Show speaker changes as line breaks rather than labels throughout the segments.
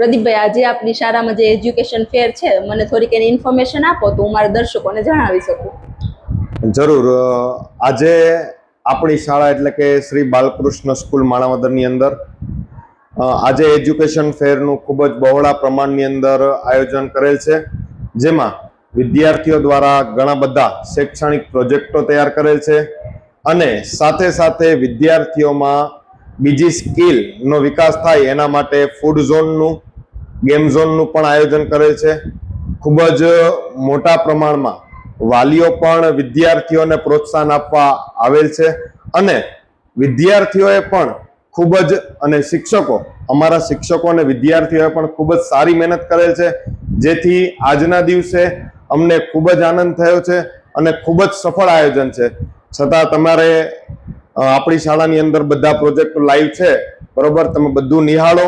પ્રદીપભાઈ, આજે આપની શાળામાં જે એજ્યુકેશન ફેર છે, મને થોડીક એની ઇન્ફોર્મેશન આપો તો હું મારા દર્શકોને જણાવી શકું.
જરૂર. આજે આપણી શાળા એટલે કે શ્રી બાલકૃષ્ણ સ્કૂલ માણાવદરની અંદર આજે એજ્યુકેશન ફેરનું ખૂબ જ બહોળા પ્રમાણની અંદર આયોજન કરેલ છે, જેમાં વિદ્યાર્થીઓ દ્વારા ઘણા બધા શૈક્ષણિક પ્રોજેક્ટો તૈયાર કરેલ છે અને સાથે સાથે વિદ્યાર્થીઓમાં બીજી સ્કિલનો વિકાસ થાય એના માટે ફૂડ ઝોનનું, ગેમ ઝોનનું પણ આયોજન કરેલ છે. ખૂબ જ મોટા પ્રમાણમાં વાલીઓ પણ વિદ્યાર્થીઓને પ્રોત્સાહન આપવા આવેલ છે અને વિદ્યાર્થીઓએ પણ ખૂબ જ અને અમારા શિક્ષકો અને વિદ્યાર્થીઓએ પણ ખૂબ જ સારી મહેનત કરેલ છે, જેથી આજના દિવસે અમને ખૂબ જ આનંદ થયો છે અને ખૂબ જ સફળ આયોજન છે. છતાં તમારે આપણી શાળાની અંદર બધા પ્રોજેક્ટ લાઈવ છે, બરોબર? તમે બધું નિહાળો,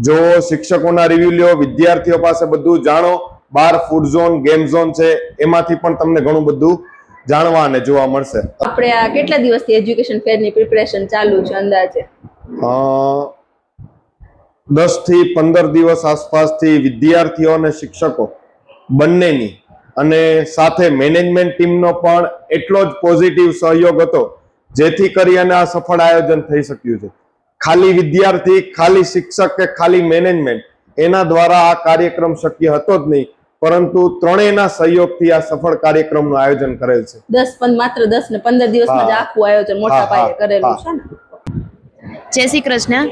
જો શિક્ષકોના રિવ્યુ લ્યો, વિદ્યાર્થીઓ પાસે બધું જાણો. બાર ફૂડ ઝોન, ગેમ ઝોન છે, એમાંથી પણ તમને ઘણું બધું જાણવા અને જોવા મળશે.
આપણે આ કેટલા દિવસથી એજ્યુકેશન ફેરની પ્રિપેરેશન ચાલુ છે અંદાજે?
10 થી 15 દિવસ આસપાસથી વિદ્યાર્થીઓ અને શિક્ષકો બંનેની અને સાથે મેનેજમેન્ટ ટીમનો પણ એટલો જ પોઝિટિવ સહયોગ હતો, જેથી કરી અને આ સફળ આયોજન થઈ શક્યું છે. ખાલી વિદ્યાર્થી, ખાલી શિક્ષક કે ખાલી મેનેજમેન્ટ એના દ્વારા આ કાર્યક્રમ શક્ય હતો જ નહીં, પરંતુ ત્રણેયના સહયોગથી આ સફળ કાર્યક્રમનું આયોજન કરેલ છે.
માત્ર 10 ને 15 દિવસમાં જ આખું આયોજન મોટા પાયે કરેલું છે ને?
જય શ્રી કૃષ્ણ.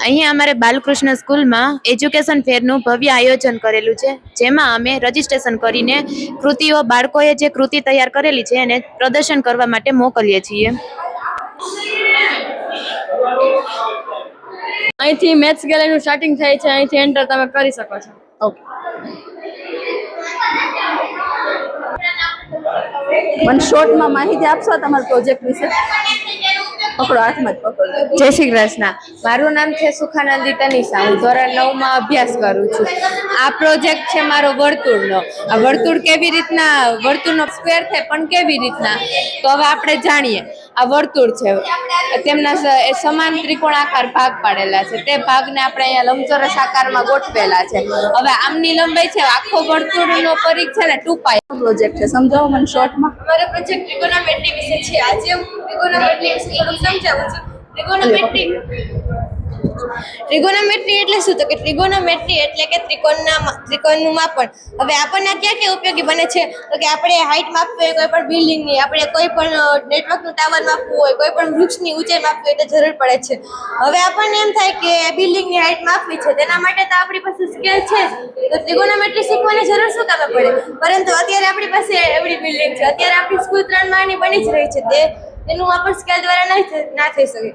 અહીંયા અમારે બાલકૃષ્ણ સ્કૂલમાં એજ્યુકેશન ફેરનું ભવ્ય આયોજન કરેલું છે, જેમાં અમે રજીસ્ટ્રેશન કરીને કૃતિઓ, બાળકોએ જે કૃતિ તૈયાર કરેલી છે એને પ્રદર્શન કરવા માટે મોકલીએ છીએ.
અહીંથી મેથ્સ ગેલેરીનું સ્ટાર્ટિંગ થાય છે, અહીંથી એન્ટર તમે કરી શકો છો.
ઓકે. મને શોર્ટમાં માહિતી આપશો તમારા પ્રોજેક્ટ વિશે? પકડો, હાથમાં જ પકડો.
જય શ્રી કૃષ્ણ. મારું નામ છે સુખાનંદી તનિષા. હું ધોરણ 9 માં અભ્યાસ કરું છું. આ પ્રોજેક્ટ છે મારો વર્તુળનો. આ વર્તુળ કેવી રીતના, વર્તુળનો સ્ક્વેર થાય પણ કેવી રીતના, તો હવે આપણે જાણીએ. આ વર્તુળ છે, તેમના સમાન ત્રિકોણાકાર ભાગ પાડેલા છે. તે ભાગને આપણે અહીંયા લંબચોરસ આકારમાં ગોઠવેલા છે. હવે આમની લંબાઈ છે, આખો વર્તુળનો પરિઘ છે ને 2π.
પ્રોજેક્ટ છે, સમજાવો મને શોર્ટમાં.
અમારો પ્રોજેક્ટ ટ્રિગોનોમેટ્રી વિશે છે. આજે હું ટ્રિગોનોમેટ્રી વિશે થોડું સમજાવું છું. ટ્રિગોનોમેટ્રી એટલે શું? તો કે ટ્રિગોનોમેટ્રી એટલે કે ત્રિકોણનું માપન. હવે આપણને ક્યાં ક્યાં ઉપયોગી બને છે? તો કે આપણે હાઈટ માપવી હોય, કોઈ પણ બિલ્ડિંગની, આપણે કોઈ પણ નેટવર્કનું ટાવર માપવું હોય, કોઈ પણ વૃક્ષની ઊંચાઈ માપવી હોય તો જરૂર પડે છે. હવે આપણને એમ થાય કે બિલ્ડિંગની હાઈટ માપવી છે, તેના માટે તો આપણી પાસે સ્કેલ છે જ, તો ટ્રિગોનોમેટ્રી શીખવાની જરૂર શું કામ પડે? પરંતુ અત્યારે આપણી પાસે એવડી બિલ્ડિંગ છે, અત્યારે આપણી સ્કૂલ 3 માળની બની જ રહી છે, તેનું માપન સ્કેલ દ્વારા ના થઈ શકે.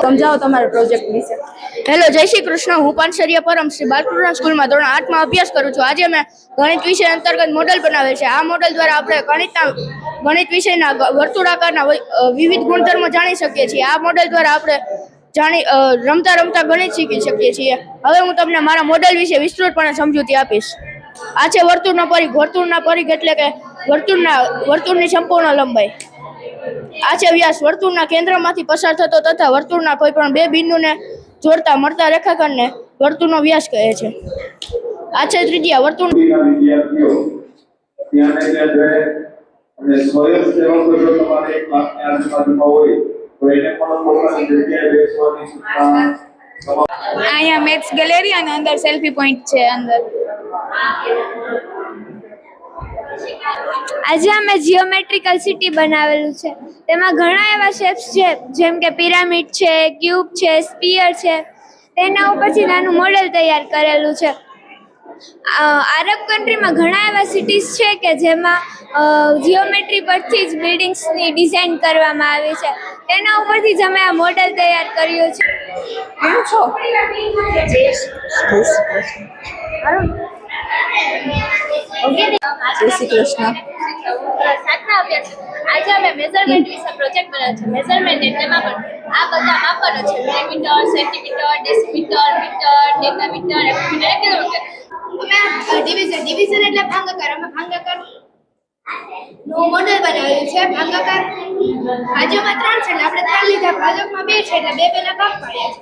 સમજાવો તમારા પ્રોજેક્ટ વિશે.
હેલો, જય શ્રી કૃષ્ણ. હું પાંચસરિયા પરમ શ્રી બાલકૃષ્ણ સ્કૂલમાં ધોરણ 8 માં અભ્યાસ કરું છું. આજે મેં ગણિત વિષય અંતર્ગત મોડેલ બનાવેલ છે. આ મોડેલ દ્વારા આપણે ગણિત વિષયના વર્તુળાકારના વિવિધ ગુણધર્મો જાણી શકીએ છીએ. આ મોડેલ દ્વારા આપણે રમતા રમતા ગણિત શીખી શકીએ છીએ. હવે હું તમને મારા મોડેલ વિશે વિસ્તૃતપણે સમજૂતી આપીશ. આ છે વર્તુળનો પરિઘ. વર્તુળના પરિઘ એટલે કે વર્તુળની સંપૂર્ણ લંબાઈ. આ છે વ્યાસ. વર્તુળના કેન્દ્રમાંથી પસાર થતો તથા વર્તુળના કોઈ પણ બે બિંદુને જોડતા મળતા રેખાખંડને વર્તુળનો વ્યાસ કહે છે. આ છે ત્રિજ્યા. વર્તુળ અહીંયા મેથ્સ ગેલેરી અને અંદર સેલ્ફી પોઈન્ટ છે. અંદર
આજે અમે જીઓમેટ્રિકલ સિટી બનાવેલું છે. તેમાં ઘણા એવા શેપ્સ છે, જેમ કે પિરામિડ છે, ક્યુબ છે, સ્ફિયર છે. તેના ઉપરથી નાનું મોડેલ તૈયાર કરેલું છે. આરબ કન્ટ્રીમાં ઘણા એવા સિટીઝ છે કે જેમાં જીઓમેટ્રી પરથી જ બિલ્ડિંગ્સની ડિઝાઇન કરવામાં આવી છે. તેના ઉપરથી જ અમે આ મોડેલ તૈયાર કર્યું છે.
કેમ છો? જય શ્રી કૃષ્ણ.
સાતમા અભ્યાસ. આજે અમે મેઝરમેન્ટ વિશે પ્રોજેક્ટ બનાવ્યો છે. મેઝરમેન્ટ એટલેમાં પણ આ બધા માપનો છે. Millimetre, centimetre, decimetre, metre, decametre, એમિમીટર, કિલોમીટર.
ડિવિઝન એટલે ભાગાકાર. અમે ભાગાકાર નું મોડેલ બનાવેલું છે. ભાગાકાર ભાજકમાં 3 છે એટલે આપણે 3 લીધા. ભાજકમાં 2 છે એટલે 2 ના ભાગ પાડ્યા છે.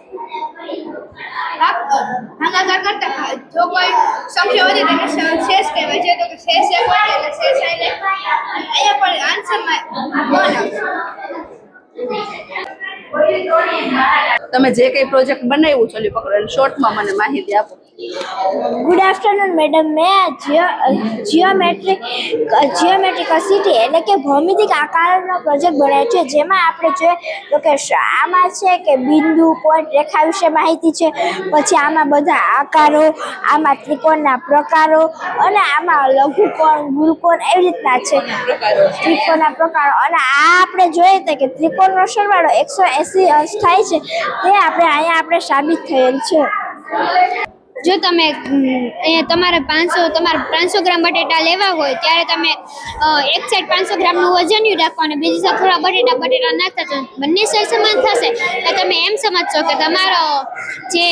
ભાગાકાર કરતા જો કોઈ સંખ્યા વધે તેને શેષ કહેવાય છે. તો કે શેષ 1 વધે એટલે શેષ આઈને અહીંયા પણ આન્સરમાં 1 આવશે.
તમે જે કઈ પ્રોજેક્ટ બનાવ્યું છે ઓલી પકડો શોર્ટમાં મને માહિતી આપો.
Good afternoon madam. મેં જીઓમેટ્રિકલ સિટી એટલે કે ભૌમિતિક આકારનો પ્રોજેક્ટ બનાવ્યો છે, જેમાં આપણે જોઈએ તો કે આમાં છે કે બિંદુ, પોઈન્ટ, રેખા વિશે માહિતી છે. પછી આમાં બધા આકારો, આમાં ત્રિકોણના પ્રકારો અને આમાં લઘુકોણ, ગુરુકોણ એવી રીતના છે ત્રિકોણના પ્રકારો. અને આ આપણે જોઈએ તો કે ત્રિકોણનો સરવાળો 180 અંશ થાય છે. તે આપણે સાબિત થયેલ છે.
જો તમે અહીંયા તમારે 500 ગ્રામ બટેટા લેવા હોય ત્યારે તમે એક સાઈડ 500 ગ્રામનું વજન રાખો અને બીજી સાઈડ થોડા બટેટા નાખતા તો બંને સાઈડ સમાન થશે. તો તમે એમ સમજશો કે તમારો જે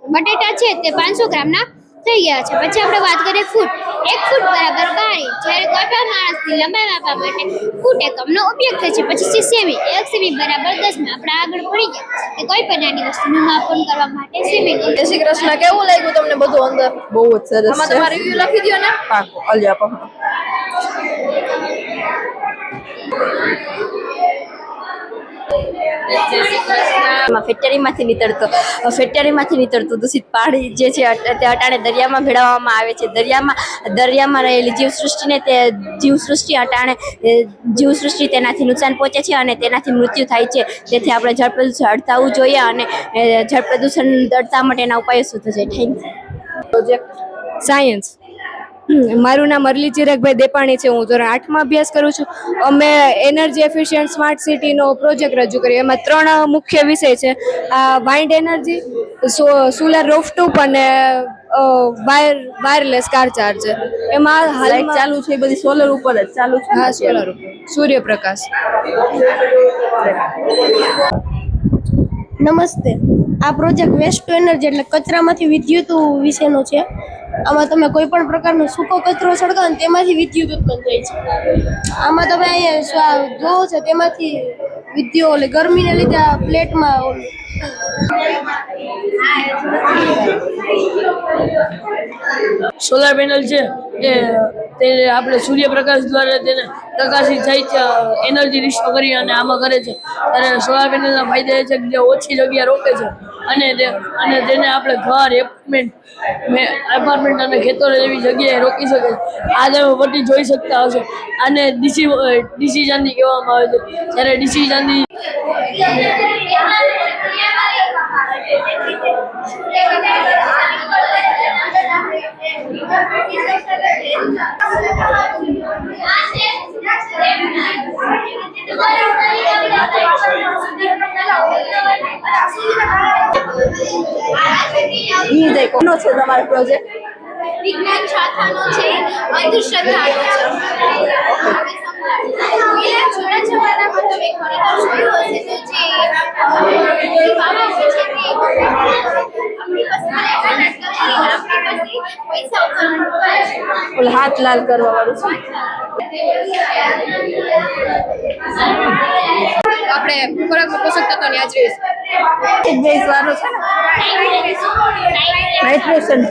બટેટા છે તે 500 ગ્રામના થઈ ગયા છે. પછી આપણે વાત કરીએ ફૂટ. 1 ફૂટ બરાબર 12 ઇંચ. જ્યારે કોઈ પણ માણસની લંબાઈ માપવા માટે ફૂટ એકમનો ઉપયોગ થાય છે. પછી સેમી. 1 સેમી બરાબર 10 માં આપણે આગળ પડી ગયા કે કોઈ પણ નાની વસ્તુનું માપન કરવા માટે સેમી.
જય શ્રી કૃષ્ણ. કેવું લાગ્યું તમને બધું અંદર?
બહુ જ સરસ
આમાં
છે.
તમારે રિવ્યુ લખી દો ને.
પાકો અલ્યા પકડો. ફેક્ટરીમાંથી નીકળતું દૂષિત પાણી જે છે તે અટાણે દરિયામાં ભેળવવામાં આવે છે. દરિયામાં રહેલી જીવસૃષ્ટિને તે જીવસૃષ્ટિ તેનાથી નુકસાન પહોંચે છે અને તેનાથી મૃત્યુ થાય છે. તેથી આપણે જળ પ્રદૂષણ અટકાવવું જોઈએ અને જળ પ્રદૂષણ અટકાવવા માટેના ઉપાયો શોધવા જોઈએ. Thank you. Project
science. મારું નામ અરલી ચિરાગભાઈ દેપાણી છે. હું ધોરણ 8માં અભ્યાસ કરું છું. અમે એનર્જી એફિશિયન્ટ સ્માર્ટ સિટીનો પ્રોજેક્ટ રજૂ કર્યો. એમાં 3 મુખ્ય વિષય છે. વાઇન્ડ એનર્જી, સોલાર રૂફટોપ અને વાયરલેસ કાર ચાર્જર. એમાં
લાઈટ
હાલમાં
ચાલુ છે એ બધી સોલર ઉપર જ ચાલુ છે.
હા, સોલાર ઉપર સૂર્યપ્રકાશ.
નમસ્તે. આ પ્રોજેક્ટ વેસ્ટ ટુ એનર્જી એટલે કચરામાંથી વિદ્યુત વિશેનો છે. આમાં તમે કોઈ પણ પ્રકારનો સૂકો કચરો સળગાવો ને તેમાંથી વિદ્યુત ઉત્પન્ન થાય છે. આમાં તમે અહીંયા જોવો છો તેમાંથી વિદ્યુત ગરમીને લીધે આ પ્લેટમાં
સોલાર પેનલ છે તે આપણે સૂર્યપ્રકાશ દ્વારા તેને પ્રકાશિત થાય છે, એનર્જી રિસ્ટોર કરી અને આમાં કરે છે. ત્યારે સોલાર પેનલના ફાયદા એ છે કે જે ઓછી જગ્યા રોકે છે અને તેને આપણે ઘર, એપાર્ટમેન્ટ અને ખેતરો જેવી જગ્યાએ રોકી શકે છે. આ તમે બધી જોઈ શકતા હશો. આને ડીસી ચાંદી કહેવામાં આવે છે. જ્યારે ડીસી ચાંદી
કોનો છે તમારો પ્રોજેક્ટ?
વિજ્ઞાન શાખાનો છે, અંધશ્રદ્ધાનો છે. પેલા છોડા જમાનામાં તમે ઘણી જોયું હશે તો જે બાબા છે તે આપણી પાસે પૈસા
ઓલ હાથ લાલ કરવા વાળું છે.
આપણે ખોરાકમાં પોષક તત્વોની હાજરી
બેઝ વાળો છે ને નાઇટ્રેશન.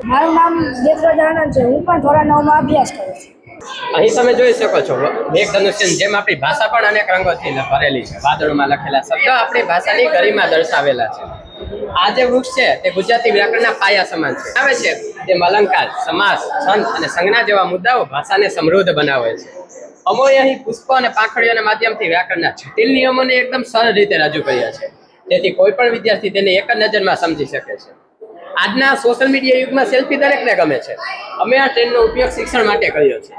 મારું નામ દેવરાજ આનંદ છે. હું પણ ધોરણ 9માં અભ્યાસ કરું છું.
અહીં તમે જોઈ શકો છો મેઘધનુષ્યની જેમ આપણી ભાષા પણ અનેક રંગોથી ભરેલી છે. વાદળમાં લખેલા શબ્દ આપણી ભાષાની ગરિમા દર્શાવેલા છે. આ જે વૃક્ષ છે તે ગુજરાતી વ્યાકરણના પાયા સમાન છે. આવે છે જેમ અલંકાર, સમાસ, છંદ અને સંજ્ઞા જેવા મુદ્દાઓ ભાષાને સમૃદ્ધ બનાવે છે. અમોએ અહીં પુષ્પો અને પાંખડીઓના માધ્યમથી વ્યાકરણના જટિલ નિયમોને એકદમ સરળ રીતે રજૂ કર્યા છે, જેથી કોઈ પણ વિદ્યાર્થી તેને એક જ નજરમાં સમજી શકે છે. આજના સોશિયલ મીડિયા યુગમાં સેલ્ફી દરેકને ગમે છે. અમે આ ટ્રેન્ડનો ઉપયોગ શિક્ષણ માટે કર્યો છે.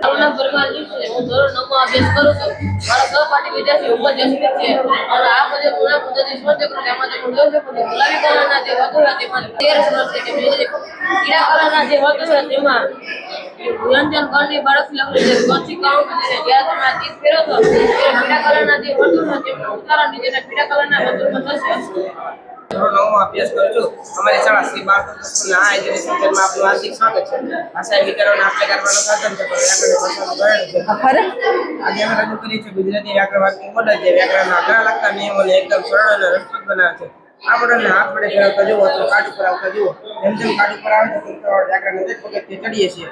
મારું નામ પરમાર છે. હું ધોરણ 9 માં અભ્યાસ કરું છું. મારા સહપાઠી વિદ્યાર્થી ઉપર જસ્મીત છે અને આ બધે પૂર્ણ પદ્ધતિ સ્પર્ધકો તેમાં હું જોઈ શકું છું. ગુલાબી કલરના જે વર્તુળ હતા તેમાં 13 સરસ છે કે પીળા કલરના જે વર્તુળ હતા તેમાં વ્યંજન ગણની બાળક લખેલું છે. ગણથી કાઉન્ટ છે. જ્યારે તમે આ તીર ફેરો છો ત્યારે પીળા કલરના જે વર્તુળ છે તેમનું ઉચ્ચારણ નીચે પીળા કલરના વર્તુળમાં થશે.
ધોરણ 9 માં અભ્યાસ કરું છું. અમારી શાળા શ્રી બાળકૃષ્ણ સ્કૂલના આ એજ્યુકેશન સેન્ટરમાં આપનું હાર્દિક સ્વાગત છે. ભાષાએ વિચારોને આપલે કરવાનું સાધન છે, પણ વ્યાકરણ ભાષાનું ધોરણ છે. આજે અમે રજૂ કરી છે ગુજરાતી વ્યાકરણ વાક્ય મોડલ, જે વ્યાકરણના ઘણા લગતા નિયમોને એકદમ સરળ અને રસપ્રદ બનાવે છે. આ મોડલને હાથ વડે ફેરવતા જુઓ તો કાર્ડ ઉપર આવતા જુઓ. જેમ જેમ કાર્ડ ઉપર આવે છે તેમ વ્યાકરણના દરેક પગથિયે ચડીએ છીએ.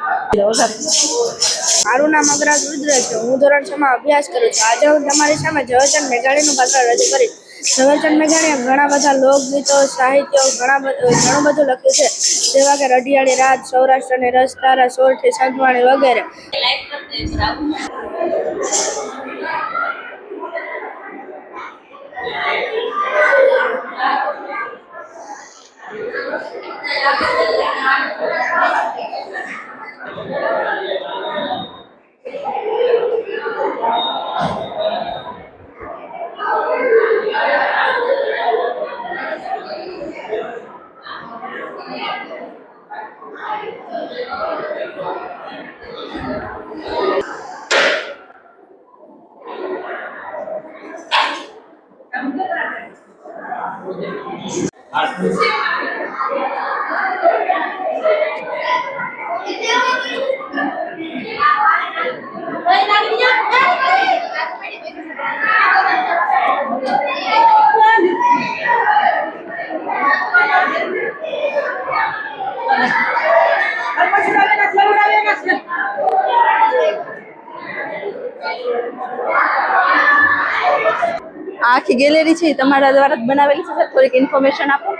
મારું નામ અગ્રાજ રુદ્ર છે. હું ધોરણ 6 માં અભ્યાસ કરું છું. આજે હું તમારી સામે ઝવેરચંદ મેઘાણીનું પાત્ર રજૂ કરીશ. ઝવેરચંદ મેઘાણીએ ઘણા બધા લોકગીતો, સાહિત્યો ઘણું બધું લખ્યું છે, જેવા કે રઢિયાળી રાત, સૌરાષ્ટ્રની રસ તારા, સોરઠી સંતવાણી વગેરે.
આખી ગેલેરી છે તમારા દ્વારા જ બનાવેલી છે, થોડીક ઇન્ફોર્મેશન આપો.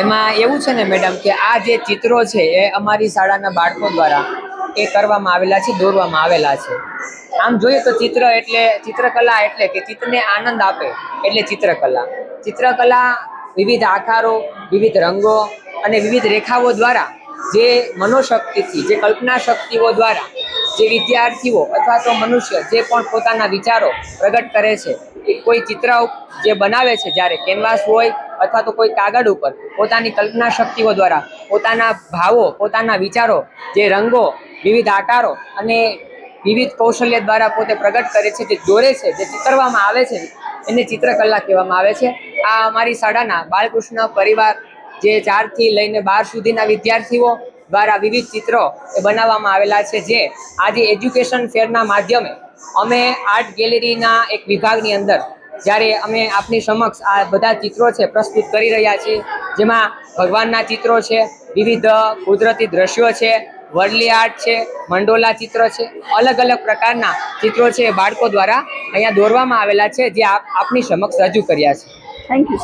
એમાં એવું છે ને મેડમ કે આ જે ચિત્રો છે એ અમારી શાળાના બાળકો દ્વારા એ કરવામાં આવેલા છે, દોરવામાં આવેલા છે. આમ જોઈએ તો ચિત્રકલા એટલે કે ચિત્તને આનંદ આપે એટલે ચિત્રકલા. ચિત્રકલા વિવિધ આકારો, વિવિધ રંગો અને વિવિધ રેખાઓ દ્વારા જે મનોશક્તિથી, જે કલ્પના શક્તિઓ દ્વારા જે વિદ્યાર્થીઓ અથવા તો મનુષ્ય જે પણ પોતાના વિચારો પ્રગટ કરે છે, કોઈ ચિત્ર જે બનાવે છે, જ્યારે કેનવાસ હોય અથવા તો કોઈ કાગળ ઉપર પોતાની કલ્પના શક્તિઓ દ્વારા પોતાના ભાવો, પોતાના વિચારો, જે રંગો, વિવિધ આકારો અને વિવિધ કૌશલ્ય દ્વારા પોતે પ્રગટ કરે છે, જે દોરે છે, જે ચિતરવામાં આવે છે, એને ચિત્રકલા કહેવામાં આવે છે. આ અમારી શાળાના બાલકૃષ્ણ પરિવાર જે 4 થી લઈને 12 સુધીના વિદ્યાર્થીઓ દ્વારા વિવિધ ચિત્રો એ બનાવવામાં આવેલા છે, જે આજે એજ્યુકેશન ફેરના માધ્યમે અમે આર્ટ ગેલેરીના એક વિભાગની અંદર જ્યારે અમે આપની સમક્ષ આ બધા ચિત્રો છે પ્રસ્તુત કરી રહ્યા છીએ, જેમાં ભગવાનના ચિત્રો છે, વિવિધ કુદરતી દ્રશ્યો છે, વર્લી આર્ટ છે, મંડોલા ચિત્ર છે, અલગ અલગ પ્રકારના ચિત્રો છે બાળકો દ્વારા અહીંયા દોરવામાં આવેલા છે, જે આપની સમક્ષ રજૂ કર્યા છે.
Thank you.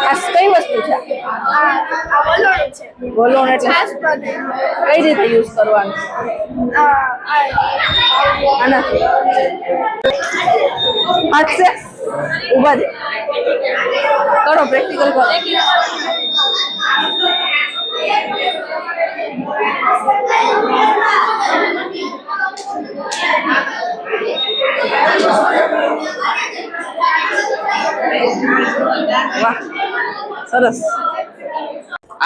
આ કઈ વસ્તુ છે? વલોણ એટલે કઈ રીતે યુઝ કરવાનું? આનાથી હાથ છે, ઉભા દે, કરો પ્રેક્ટિકલ કરો. વાહ, સરસ.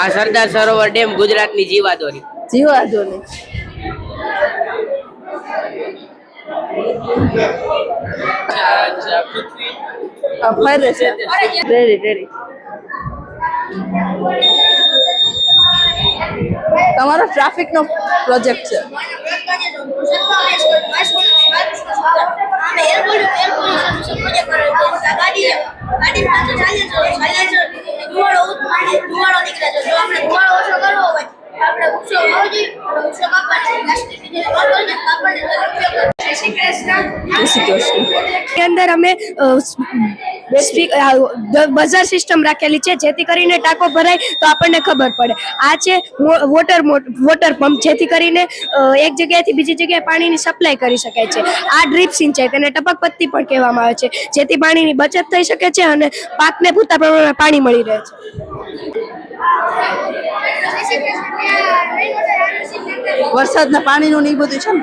આ સરદાર સરોવર ડેમ ગુજરાતની જીવાદોરી.
જીવાદોરી. ફરે છે. Ready ready. તમારો ટ્રાફિક નો પ્રોજેક્ટ છે.
ની અંદર અમે બઝર સિસ્ટમ રાખેલી છે, જેથી કરીને ટાંકો ભરાય તો આપણને ખબર પડે. આ છે વોટર પંપ, જેથી કરીને એક જગ્યાએથી બીજી જગ્યાએ પાણીની સપ્લાય કરી શકાય છે. આ ડ્રીપ સિંચાઈ, તેને ટપક પદ્ધતિ પણ કહેવામાં આવે છે, જેથી પાણીની બચત થઈ શકે છે અને પાકને પૂરતા પ્રમાણમાં પાણી મળી રહે છે.
વરસાદના પાણીનું ને એ બધું છે ને.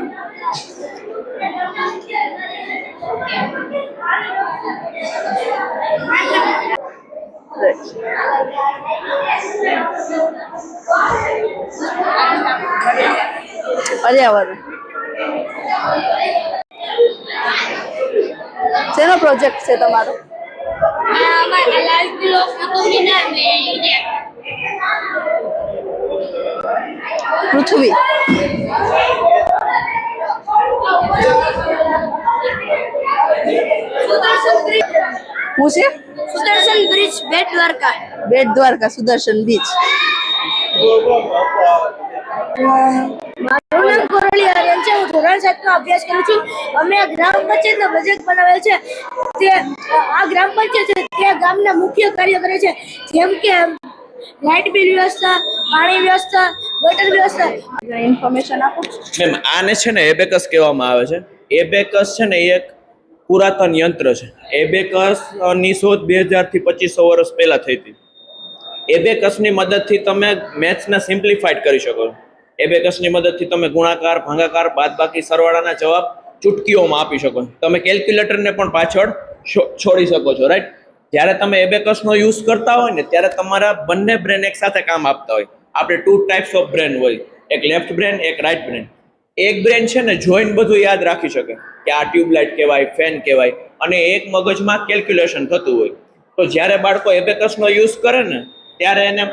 પર્યાવરણ શેનો પ્રોજેક્ટ છે તમારો? પૃથ્વી. હું છે
સુદર્શન બ્રિજ, બેટ દ્વારકા.
બેટ દ્વારકા સુદર્શન બીચ.
મારું નામ કોરલી આર્યન છે. હું ધોરણ 7 માં અભ્યાસ કરું છું. અમે આ ગ્રામ પંચાયતનો પ્રોજેક્ટ બનાવેલ છે. તે આ ગ્રામ પંચાયત છે તે ગામના મુખ્ય કાર્ય કરે છે, જેમ કે લાઇટ બિલ વ્યવસ્થા, પાણી વ્યવસ્થા, ગટર વ્યવસ્થા.
ઇન્ફોર્મેશન આપો
મેમ. આને છે ને એબેકસ કહેવામાં આવે છે. એબેકસ છે ને એક પુરાતન યંત્ર છે. એબેકસ ની શોધ 2000 થી 2500 વર્ષ પહેલા થઈ હતી. એબેકસની મદદથી તમે મેથ્સને સિમ્પ્લિફાઈડ કરી શકો. એબેકસની મદદથી તમે ગુણાકાર, ભાગાકાર, બાદબાકી, સરવાળાના જવાબ ચૂટકીઓમાં આપી શકો. તમે કેલ્ક્યુલેટરને પણ પાછળ છોડી શકો છો, રાઈટ? જ્યારે તમે એબેકસનો યુઝ કરતા હોય ને ત્યારે તમારા બંને બ્રેન એક સાથે કામ આપતા હોય. આપણે 2 ટાઈપ્સ ઓફ બ્રેન હોય, એક લેફ્ટ બ્રેન, એક રાઈટ બ્રેન. એક બ્રેન છે ને જોઈને બધું યાદ રાખી શકે કે આ ટ્યુબલાઇટ કહેવાય, ફેન કહેવાય, અને એક મગજમાં કેલ્ક્યુલેશન થતું હોય. તો જ્યારે બાળકો એબેકસનો યુઝ કરે ને ત્યારે એને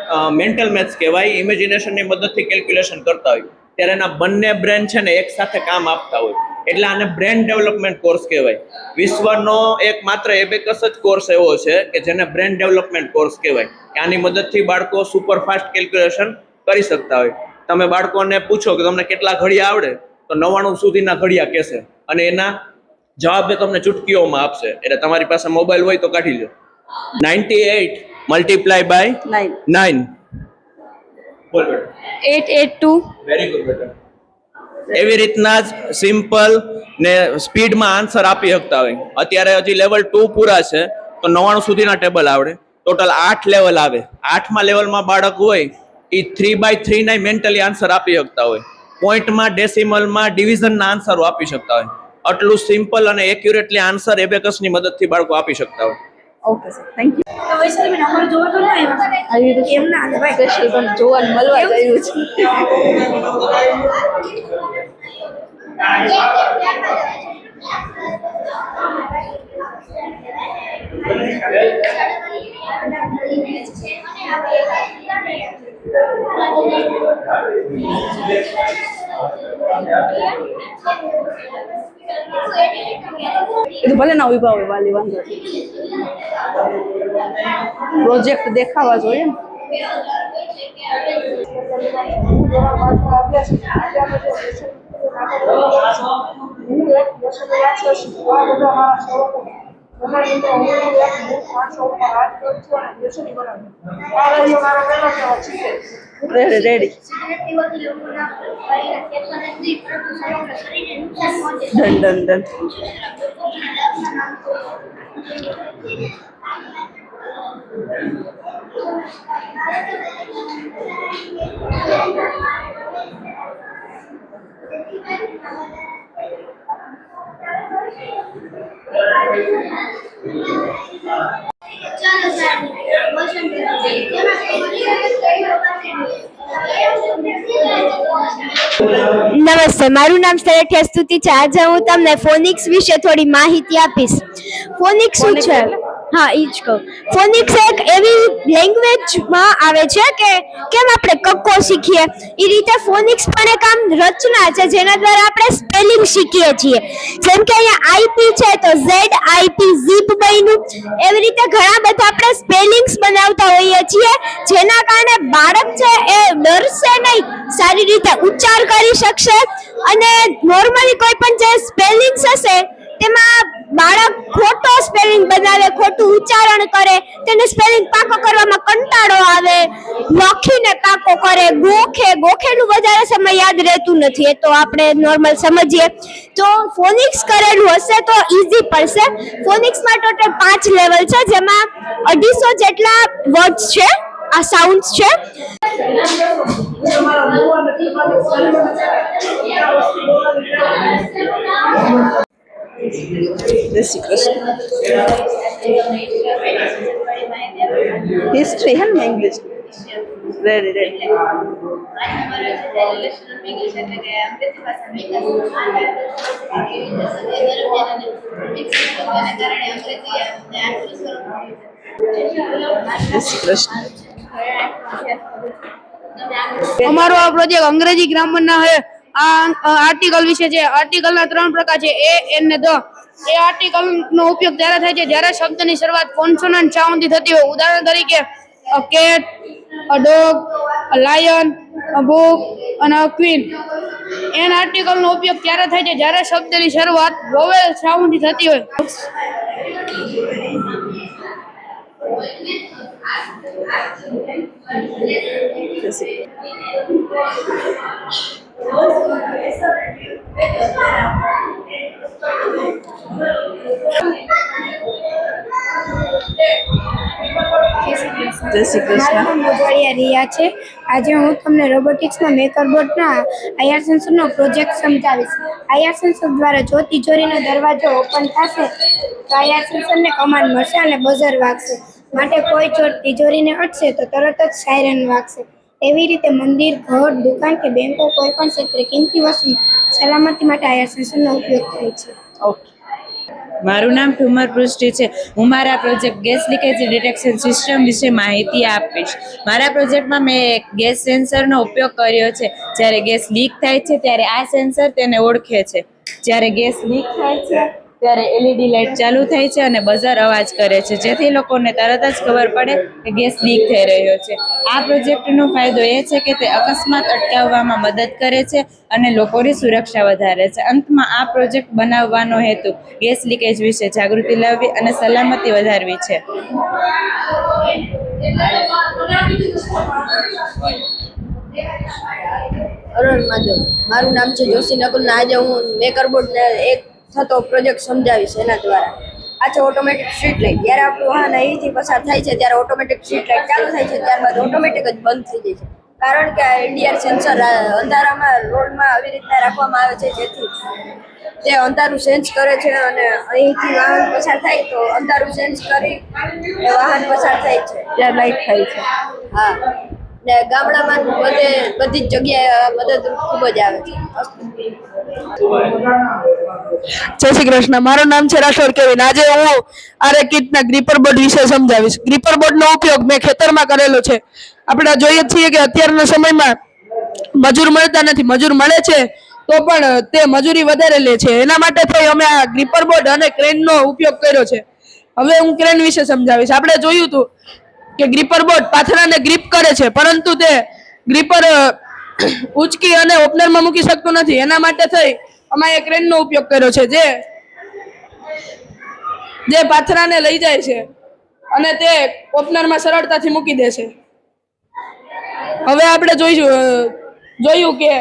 મેન્ટલ મેથ્સ કહેવાય, ઇમેજિનેશનની મદદથી કેલ્ક્યુલેશન કરતા હોય. ત્યારે એના બંને બ્રેન છે ને એક સાથે કામ આપતા હોય, એટલે આને બ્રેન ડેવલપમેન્ટ કોર્સ કહેવાય. વિશ્વનો એક માત્ર એબેકસ જ કોર્સ એવો છે કે જેને બ્રેન ડેવલપમેન્ટ કોર્સ કહેવાય, કે આની મદદથી બાળકો સુપર ફાસ્ટ કેલ્ક્યુલેશન કરી શકતા હોય. તમે બાળકોને પૂછો કે તમને કેટલા ઘડિયા આવડે, તો 99 સુધીના ઘડિયા કહેશે, અને એના જવાબ તમને ચૂટકીઓમાં આપશે. એટલે તમારી પાસે મોબાઈલ હોય તો કાઢી લો. 98 મલ્ટીપ્લાય બાય 9. બોલ બેટા.
882.
વેરી ગુડ બેટા. એવી રીતના જ સિમ્પલ ને સ્પીડમાં આન્સર આપી શકતા હોય. અત્યારે હજી લેવલ 2 પૂરા છે તો 99 સુધીના ટેબલ આવડે. ટોટલ 8 લેવલ આવે. 8મા લેવલમાં બાળક હોય એ 3/3 ના મેન્ટલી આન્સર આપી શકતા હોય. પોઈન્ટમાં, ડેસિમલમાં, ડિવિઝનના આન્સરો આપી શકતા હોય. આટલું સિમ્પલ અને એક્યુરેટલી આન્સર એબેકસની મદદથી બાળકો આપી શકતા હોય.
Okay sir, thank you.
તો વૈશાલીબેન અમારે જોવા તો ના આવ્યા. એમ ના હાલે ભાઈ.
સ્પેશિયલ પણ જોવાનું મળવા ગયું છે. એ તો ભલે ના ઉભા હોય વાલી, વાંધો પ્રોજેક્ટ દેખાવા જોઈએ ને. રેડી. ડન.
નમસ્તે, મારું નામ સરઠિયા સ્તુતિ છે. આજે હું તમને ફોનિક્સ વિશે થોડી માહિતી આપીશ. ફોનિક્સ શું છે? હા ઈ જ કહું. ફોનિક્સ એક એવી લેંગ્વેજમાં આવે છે કે કેમ આપણે કક્કો શીખીએ એ રીતે ફોનિક્સ પણ એક આમ રચના છે જેના દ્વારા આપણે સ્પેલિંગ શીખીએ છીએ. જેમ કે અહીંયા આઈપી છે તો ઝેડ આઈપી ઝીપ બન્યું. એવી રીતે ઘણા બધા આપણે સ્પેલિંગ્સ બનાવતા હોઈએ છીએ જેના કારણે બાળક છે એ ડરશે નહીં, સારી રીતે ઉચ્ચાર કરી શકશે અને નોર્મલી કોઈ પણ જે સ્પેલિંગ્સ હશે તેમાં બાળક ખોટો સ્પેલિંગ બનાવે, ખોટું ઉચ્ચારણ કરે, તેને સ્પેલિંગ પાકો કરવામાં કંટાળો આવે, લખીને પાકો કરે, ગોખેનું વધારે સમય યાદ રહેતું નથી. એ તો આપણે નોર્મલ સમજીએ. તો ફોનિક્સ કરેલું હશે તો ઈઝી પડશે. ફોનિક્સમાં ટોટલ 5 લેવલ છે જેમાં 250 જેટલા વર્ડ્સ છે, આ સાઉન્ડ્સ છે.
જય શ્રી કૃષ્ણ. હિસ્ટ્રી હે ને ઇંગ્લિશ. રેડી. જય શ્રી કૃષ્ણ.
અમારો આ પ્રોજેક્ટ અંગ્રેજી ગ્રામરના છે. આ આર્ટિકલ વિશે છે. આર્ટિકલના 3 પ્રકાર છે, એ એન ને ધ. એ આર્ટિકલનો ઉપયોગ ત્યારે થાય છે જ્યારે શબ્દની શરૂઆત કોન્સોનન્ટ સાઉન્ડથી થતી હોય. ઉદાહરણ તરીકે a cat, a dog, a lion, a book અને અ ક્વીન. એન આર્ટિકલનો ઉપયોગ ત્યારે થાય છે જ્યારે શબ્દની શરૂઆત વોવેલ સાઉન્ડથી થતી હોય.
જય શ્રી કૃષ્ણ.
મોગળિયા રિયા છે. આજે હું તમને રોબોટિક્સમાં મેકરબોટના આઈઆર સેન્સરનો પ્રોજેક્ટ સમજાવીશ. આઈઆર સેન્સર દ્વારા જો તિજોરીનો દરવાજો ઓપન થશે તો આઈઆર સેન્સરને કમાન્ડ મળશે અને બઝર વાગશે. માટે કોઈ ચોર તિજોરીને અટશે તો તરત જ સાયરન વાગશે. એવી રીતે મંદિર, ઘર, દુકાન કે બેંકો કોઈ પણ ક્ષેત્રે કિંમતી વસ્તુ સલામતી માટે આઈઆર સેન્સરનો ઉપયોગ થાય છે.
ઓકે.
મારું નામ ઠુમર પૃષ્ટિ છે. હું મારા project gas leakage detection system વિશે માહિતી આપીશ. મારા પ્રોજેક્ટમાં મેં ગેસ સેન્સરનો ઉપયોગ કર્યો છે. જ્યારે ગેસ લીક થાય છે ત્યારે આ સેન્સર તેને ઓળખે છે. જ્યારે ગેસ લીક થાય છે ત્યારે એલઈડી લાઇટ ચાલુ થાય છે અને બઝર અવાજ કરે છે, જેથી લોકોને તરત જ ખબર પડે કે ગેસ લીક થઈ રહ્યો છે. આ પ્રોજેક્ટનો ફાયદો એ છે કે તે અકસ્માત અટકાવવામાં મદદ કરે છે અને લોકોની સુરક્ષા વધારે છે. અંતમાં આ પ્રોજેક્ટ બનાવવાનો હેતુ ગેસ લીકેજ વિશે જાગૃતિ લાવવી અને સલામતી વધારવી છે.
અરુણ માધવ, મારું નામ છે જોશી નકુલ ને આજે હું મેકરબોર્ડને એક થતો પ્રોજેક્ટ સમજાવીશ એના દ્વારા. આ છે ઓટોમેટિક સ્ટ્રીટ લાઇટ. જ્યારે આપણું વાહન અહીંથી પસાર થાય છે ત્યારે ઓટોમેટિક સ્ટ્રીટ લાઇટ ચાલુ થાય છે, ત્યારબાદ ઓટોમેટિક જ બંધ થઈ જાય છે. કારણ કે આ એડીઆર સેન્સર અંધારામાં રોડમાં આવી રીતના રાખવામાં આવે છે જેથી તે અંધારું સેન્સ કરે છે અને અહીંથી વાહન પસાર થાય તો અંધારું સેન્સ કરી એ વાહન પસાર થાય છે, ત્યાં લાઇટ થાય છે. હા, ને ગામડામાં બધી જ જગ્યાએ મદદરૂપ ખૂબ જ આવે છે.
જય શ્રી કૃષ્ણ. મારું નામ છે રાઠોડ કેવિન. આજે હું આરે કિટના ગ્રીપર બોર્ડ વિશે સમજાવીશ. ગ્રીપર બોર્ડનો ઉપયોગ મેં ખેતરમાં કરેલો છે. આપણે જોઈએ છીએ કે અત્યારના સમયમાં મજૂર મળતા નથી. મજૂર મળે છે તો પણ તે મજૂરી વધારે લે છે. એના માટે થઈ અમે આ ગ્રીપર બોર્ડ અને ક્રેનનો ઉપયોગ કર્યો છે. હવે હું ક્રેન વિશે સમજાવીશ. આપણે જોયું હતું કે ગ્રીપર બોર્ડ પાથરાને ગ્રીપ કરે છે, પરંતુ તે ગ્રીપર ઉચકી અને ઓપનરમાં મૂકી શકતું નથી. એના માટે થઈ અમે ક્રેનનો ઉપયોગ કર્યો છે જે પાથરાને લઈ જાય છે અને તે ઓપનરમાં સરળતાથી મૂકી દે છે. હવે આપણે જોયું કે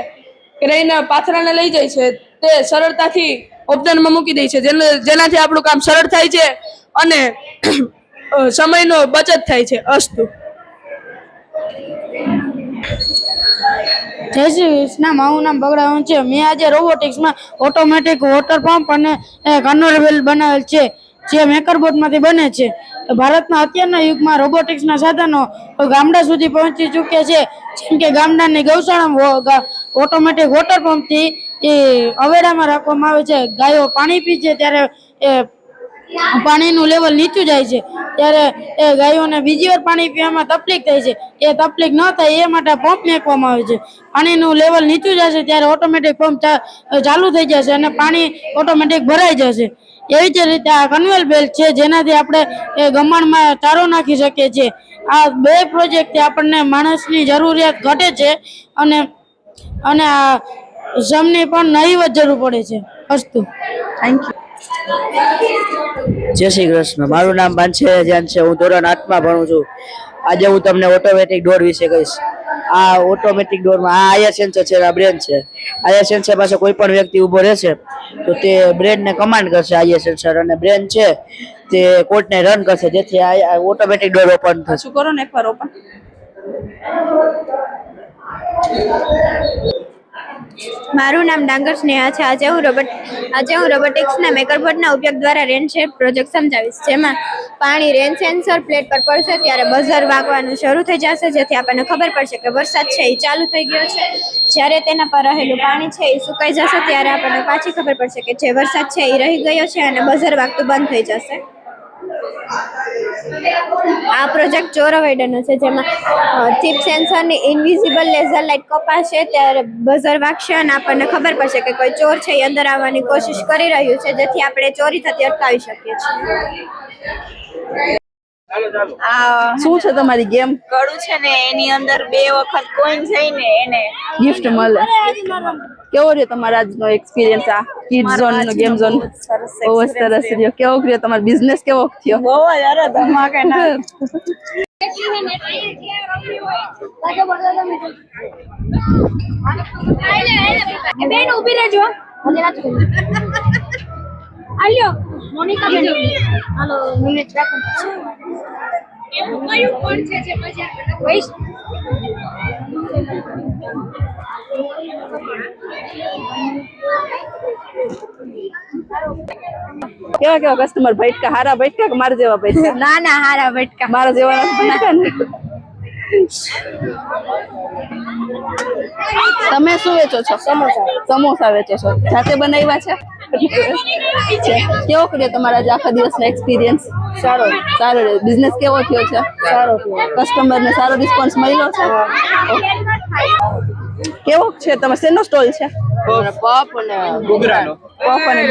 ક્રેન પાથરાને લઈ જાય છે, તે સરળતાથી ઓપનરમાં મૂકી દે છે, જેનાથી આપણું કામ સરળ થાય છે અને સમયનો બચત થાય છે. અસ્તુ.
જય શ્રી કૃષ્ણ. મારું નામ બગડા છે. મેં આજે રોબોટિક્સમાં ઓટોમેટિક વોટર પંપ અને કન્વેયર બનાવેલ છે જે મેકરબોર્ડમાંથી બને છે. ભારતના અત્યારના યુગમાં રોબોટિક્સના સાધનો ગામડા સુધી પહોંચી ચૂક્યા છે. જેમ કે ગામડાની ગૌશાળામાં ઓટોમેટિક વોટર પંપથી એ અવેડામાં રાખવામાં આવે છે. ગાયો પાણી પી છે ત્યારે એ
પાણીનું લેવલ નીચું જાય છે ત્યારે એ ગાયોને બીજી વાર પાણી પીવામાં તકલીફ થાય છે. એ તકલીફ ન થાય એ માટે પંપ નાખવામાં આવે છે. પાણીનું લેવલ નીચું જશે ત્યારે ઓટોમેટિક પંપ ચાલુ થઈ જશે અને પાણી ઓટોમેટિક ભરાઈ જશે. એવી જ રીતે આ કન્વેયર બેલ્ટ છે જેનાથી આપણે એ ગમાણમાં ચારો નાખી શકીએ છીએ. આ બે પ્રોજેક્ટથી આપણને માણસની જરૂરિયાત ઘટે છે અને આ શ્રમની પણ નહીવત જરૂર પડે છે. અસ્તુ. Thank you.
જય શ્રી કૃષ્ણ. મારું નામ બાંછે ધ્યાન છે. હું ધોરણ 8માં ભણું છું. આજે હું તમને ઓટોમેટિક ડોર વિશે કહીશ. આ ઓટોમેટિક ડોરમાં આ આયા સેન્સર છે, આ બ્રેન છે. આયા સેન્સર પાસે કોઈ પણ વ્યક્તિ ઊભો રહેશે તો તે બ્રેનને કમાન્ડ કરશે. આયા સેન્સર અને બ્રેન છે તે કોડને રન કરશે જેથી આ ઓટોમેટિક ડોર ઓપન થશે.
શું કરો ને એકવાર ઓપન.
મારું નામ ડાંગર સ્નેહા છે. આજે હું રોબોટિક્સના મેકરબોર્ડના ઉપયોગ દ્વારા રેન શેપ પ્રોજેક્ટ સમજાવીશ, જેમાં પાણી રેન સેન્સર પ્લેટ પર પડશે ત્યારે બઝર વાગવાનું શરૂ થઈ જશે, જેથી આપણને ખબર પડશે કે વરસાદ છે એ ચાલુ થઈ ગયો છે. જ્યારે તેના પર રહેલું પાણી છે એ સુકાઈ જશે ત્યારે આપણને પાછી ખબર પડશે કે જે વરસાદ છે એ રહી ગયો છે અને બઝર વાગતું બંધ થઈ જશે. આ પ્રોજેક્ટ ચોર અવોઇડરનો છે, જેમાં ચિપ સેન્સરની ઇનવિઝિબલ લેઝર લાઇટ કપાશે ત્યારે બઝર વાગશે અને આપણને ખબર પડશે કે કોઈ ચોર છે એ અંદર આવવાની કોશિશ કરી રહ્યું છે, જેથી આપણે ચોરી થતી અટકાવી શકીએ છીએ.
શું છે તમારી ગેમ?
ગળું છે ને એની અંદર 2 વખત કોઈન થઈને એને
ગિફ્ટ મળે. કેવો રહ્યો તમારો આજનો એક્સપિરિયન્સ? આ કિડ ઝોન નો ગેમ ઝોન બહુ જ સરસ રહ્યો. કેવો રહ્યો તમારો બિઝનેસ? કેવો થયો?
બહુ જ અરે ધમાકેદાર.
બેન ઊભી રહેજો. આલ્યો મોનિકા બેન. હાલો મિનિટ રાખો. એવું કયું કોણ છે જે મજા વૈશ
કેવા કસ્ટમર ભટકા? હારા ભટકા કે મારા જેવા ભટકા?
ના હારા ભટકા.
મારા જેવા ભટકા ને. તમે શું વેચો છો? સમોસા વેચો છો. જાતે બનાવ્યા છે? કેવો કર્યો તમારા આજે આખા દિવસનો એક્સપિરિયન્સ? સારો રહ્યો. બિઝનેસ કેવો થયો છે? સારો થયો. કસ્ટમર ને સારો રિસ્પોન્સ મળ્યો છે? કેવો છે? તમારે શેનો સ્ટોલ છે?
પફ અને ઘૂઘરાનો.
પફ અને